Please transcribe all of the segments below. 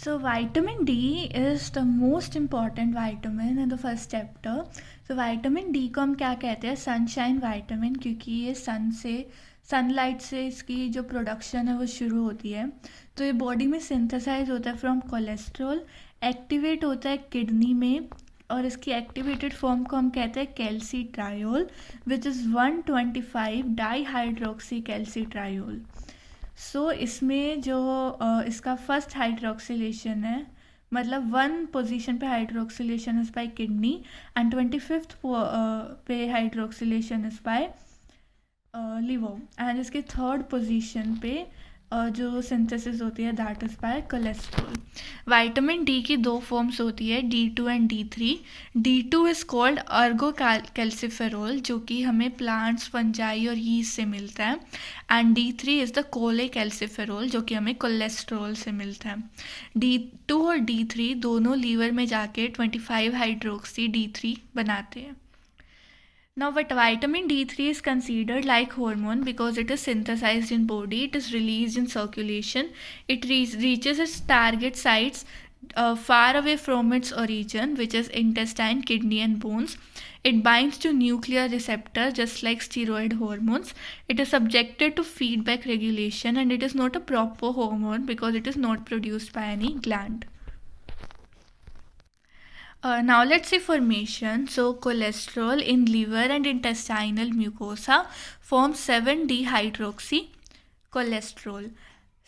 So vitamin D is the most important vitamin in the first chapter. So vitamin D को हम क्या कहते हैं, सनशाइन विटामिन, क्योंकि ये सनलाइट से इसकी जो प्रोडक्शन है वो शुरू होती है. तो ये बॉडी में सिंथेसाइज होता है फ्रॉम कोलेस्ट्रॉल, एक्टिवेट होता है किडनी में, और इसकी एक्टिवेटेड फॉर्म को हम कहते हैं कैल्सीट्रायोल, विच इज़ 125 डाईहाइड्रोक्सी कैल्सीट्रायोल. सो इसमें जो इसका फर्स्ट हाइड्रोक्सिलेशन है, मतलब 1 पोजीशन पे hydroxylation is by kidney and 25th पे hydroxylation is by liver, and इसके 3rd पोजीशन पे जो सिंथेसिस होती है that is by cholesterol. Vitamin D की 2 फॉर्म्स होती है, D2 and D3. D2 is called Ergo calciferol, जो कि हमें प्लांट्स, फंजाई और यीस्ट से मिलता है, एंड D3 इज द कोले कैल्सिफेरोल, जो कि हमें कोलेस्ट्रॉल से मिलता है. D2 और D3 दोनों लीवर में जाके 25 हाइड्रोक्सी D3 बनाते हैं. Now, but vitamin D3 is considered like hormone because it is synthesized in body, it is released in circulation, it reaches its target sites far away from its origin, which is intestine, kidney and bones. It binds to nuclear receptor just like steroid hormones. It is subjected to feedback regulation, and it is not a proper hormone because it is not produced by any gland. Now let's see formation. So cholesterol in liver and intestinal mucosa forms 7-dehydroxy cholesterol.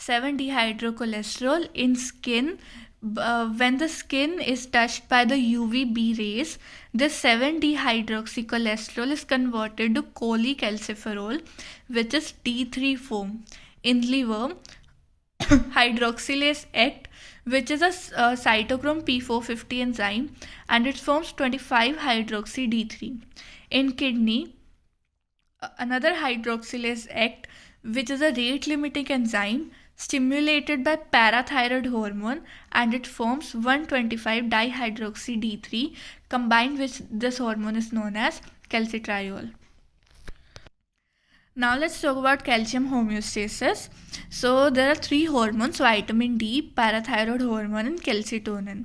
7-dehydrocholesterol in skin. When the skin is touched by the UVB rays, this 7-dehydroxy cholesterol is converted to cholecalciferol, which is D3 form. In liver, hydroxylase act, which is a cytochrome P450 enzyme, and it forms 25 hydroxy D3. In kidney, another hydroxylase act, which is a rate limiting enzyme stimulated by parathyroid hormone, and it forms 125 dihydroxy D3, combined with this hormone is known as calcitriol. Now let's talk about calcium homeostasis. So there are 3 hormones: vitamin D, parathyroid hormone and calcitonin.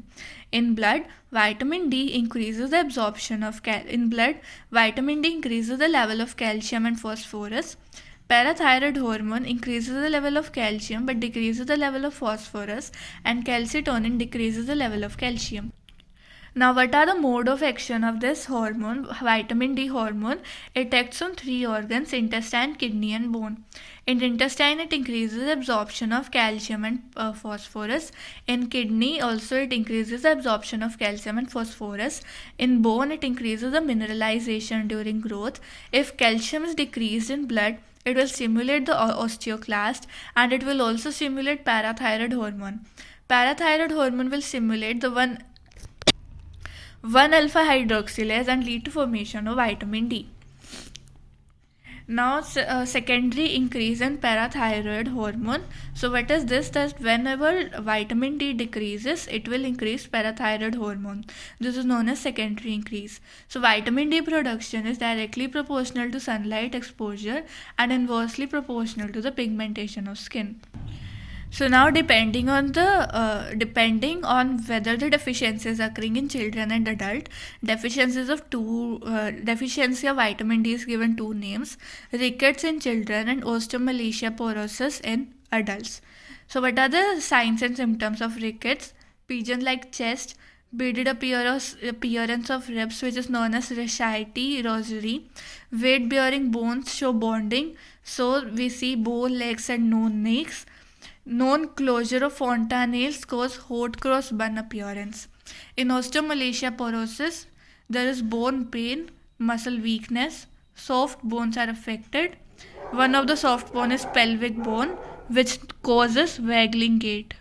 In blood, vitamin D increases the absorption of vitamin D increases the level of calcium and phosphorus. Parathyroid hormone increases the level of calcium but decreases the level of phosphorus, and calcitonin decreases the level of calcium. Now, what are the mode of action of this hormone, vitamin D hormone? It acts on 3 organs: intestine, kidney and bone. In intestine, it increases the absorption of calcium and phosphorus. In kidney, also it increases the absorption of calcium and phosphorus. In bone, it increases the mineralization during growth. If calcium is decreased in blood, it will stimulate the osteoclast, and it will also stimulate parathyroid hormone. Parathyroid hormone will stimulate the 1-alpha hydroxylase and lead to formation of vitamin D. Now, secondary increase in parathyroid hormone. So what is this? That whenever vitamin D decreases, it will increase parathyroid hormone. This is known as secondary increase. So vitamin D production is directly proportional to sunlight exposure and inversely proportional to the pigmentation of skin. So now depending on whether the deficiency is occurring in children and adult, deficiency of vitamin D is given 2 names: rickets in children and osteomalacia porosus in adults. So what are the signs and symptoms of rickets? Pigeon-like chest, beaded appearance of ribs, which is known as Rischiati rosary. Weight-bearing bones show bonding, so we see bow legs and no necks. Non-closure of fontanelles cause hot cross bun appearance. In osteomalacia porosus, there is bone pain, muscle weakness, soft bones are affected. One of the soft bone is pelvic bone, which causes waggling gait.